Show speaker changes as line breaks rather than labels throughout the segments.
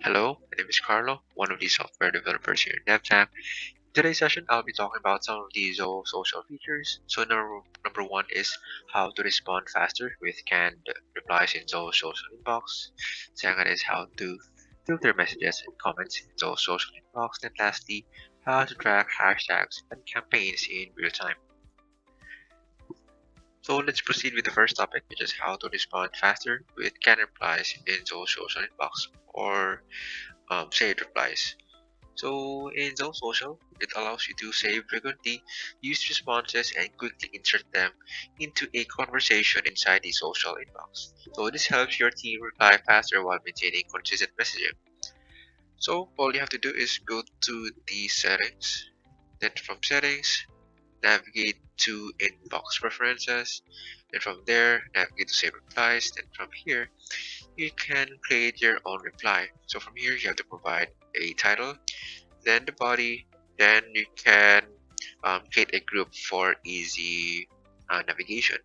Hello, my name is Carlo, one of the software developers here in DevTech. In today's session, I'll be talking about some of the Zoho social features. So number one is how to respond faster with canned replies in Zoho Social Inbox. Second is how to filter messages and comments in Zoho Social Inbox. And lastly, how to track hashtags and campaigns in real time. So let's proceed with the first topic, which is how to respond faster with canned replies in Zoho Social Inbox or saved replies. So in Zone Social, it allows you to save frequently used responses and quickly insert them into a conversation inside the social inbox. So this helps your team reply faster while maintaining consistent messaging. So all you have to do is go to the settings, then from settings, navigate to inbox preferences, then from there, navigate to save replies, then from here, you can create your own reply. So from here, you have to provide a title, then the body, then you can create a group for easy navigation.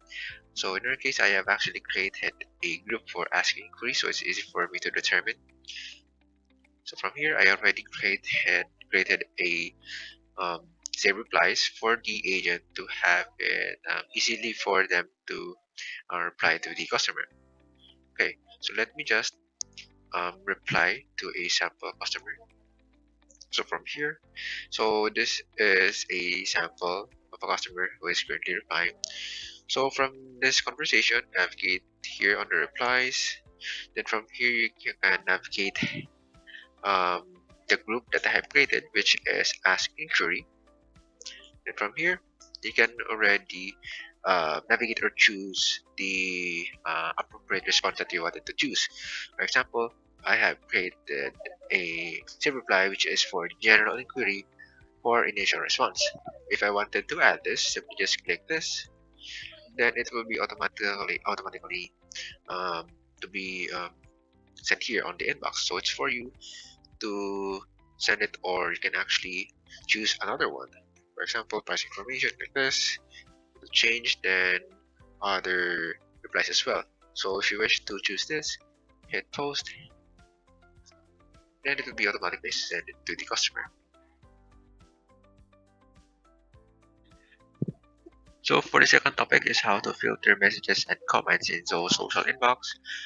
So in our case, I have actually created a group for asking inquiries, so it's easy for me to determine. So from here, I already created a um, save replies for the agent to have it easily for them to reply to the customer. Okay, so let me just reply to a sample customer. So from here, so this is a sample of a customer who is currently replying. So from this conversation, navigate here on the replies. Then from here, you can navigate um, the group that I have created, which is Ask Inquiry. Then from here, you can already navigate or choose the appropriate response that you wanted to choose. For example, I have created a save reply which is for general inquiry for initial response. If I wanted to add this, simply just click this, then it will be automatically um, to be sent here on the inbox. So it's for you to send it, or you can actually choose another one. For example, price information like this. To change, then other replies as well. So if you wish to choose this, hit post, then it will be automatically sent to the customer. So for the second topic is how to filter messages and comments in Zoho Social Inbox.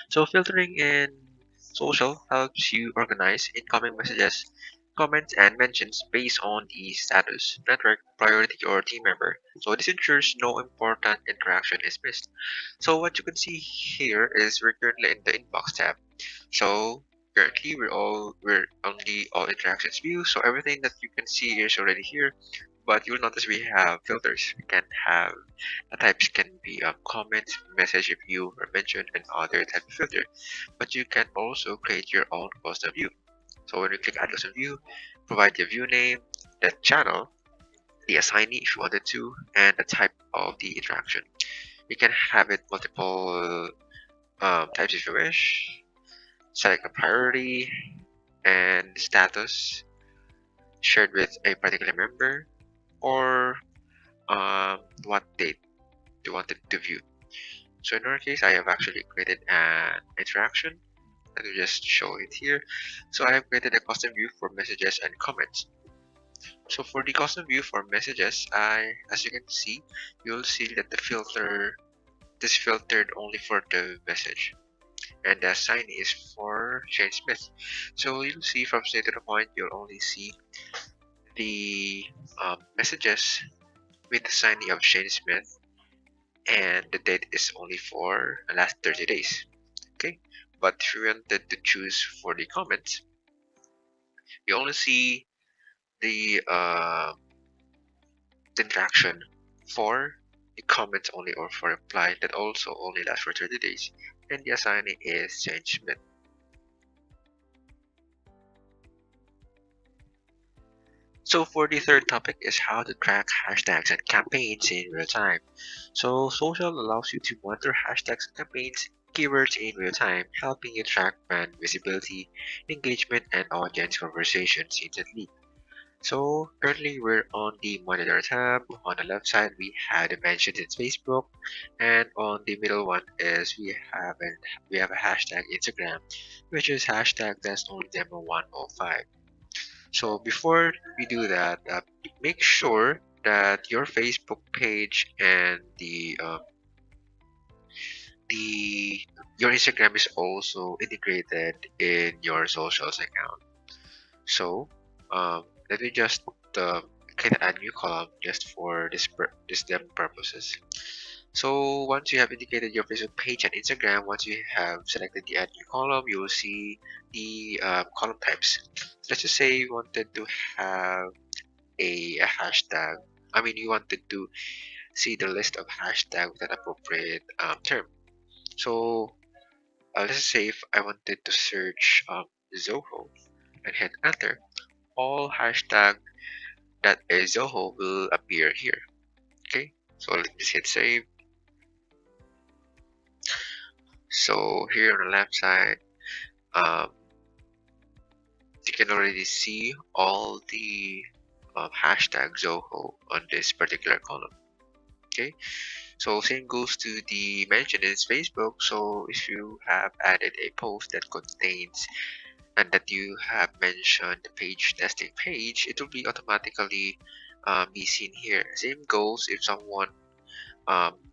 So filtering in Social helps you organize incoming messages, comments, and mentions based on the status, network, priority, or team member. So this ensures no important interaction is missed. So what you can see here is we're currently in the inbox tab. So currently we're on the all interactions view. So everything that you can see is already here. But you'll notice we have filters. We can have the types can be comment, message, view, or mention, and other type of filter. But you can also create your own custom view. So when you click add custom view, provide the view name, the channel, the assignee if you wanted to, and the type of the interaction. You can have it multiple types if you wish. Select a priority and status shared with a particular member, or what date you wanted to view. So in our case, I have actually created an interaction. Let me just show it here. So I have created a custom view for messages and comments. So for the custom view for messages, as you can see, you'll see that this filtered only for the message, and the sign is for Shane Smith. So you'll see from state to the point, you'll only see the messages with the signing of Shane Smith, and the date is only for the last 30 days. Okay, but if you wanted to choose for the comments, you only see the interaction for the comments only, or for reply that also only lasts for 30 days, and the assignee is Shane Smith. So for the third topic is how to track hashtags and campaigns in real time. So social allows you to monitor hashtags and campaigns, keywords in real time, helping you track brand visibility, engagement, and audience conversations instantly. So currently we're on the monitor tab. On the left side we have the mentions in Facebook, and on the middle one is we have a hashtag Instagram, which is hashtag that's only demo 105. So before we do that, make sure that your Facebook page and the your Instagram is also integrated in your socials account. So let me just create a new column just for this demo purposes. So once you have indicated your Facebook page and Instagram, once you have selected the add new column, you will see the column types. Let's just say you wanted to have a hashtag. I mean, you wanted to see the list of hashtags with an appropriate term. So let's just say if I wanted to search Zoho and hit enter, all hashtag that is Zoho will appear here. Okay, so let me just hit save. So here on the left side, um, you can already see all the hashtag Zoho on this particular column. Okay, so same goes to the mention in Facebook. So if you have added a post that contains and that you have mentioned the page testing page, it will be automatically be seen here. Same goes if someone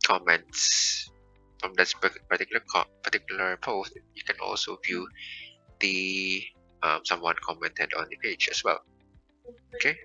comments from that particular post, you can also view the someone commented on the page as well. Okay,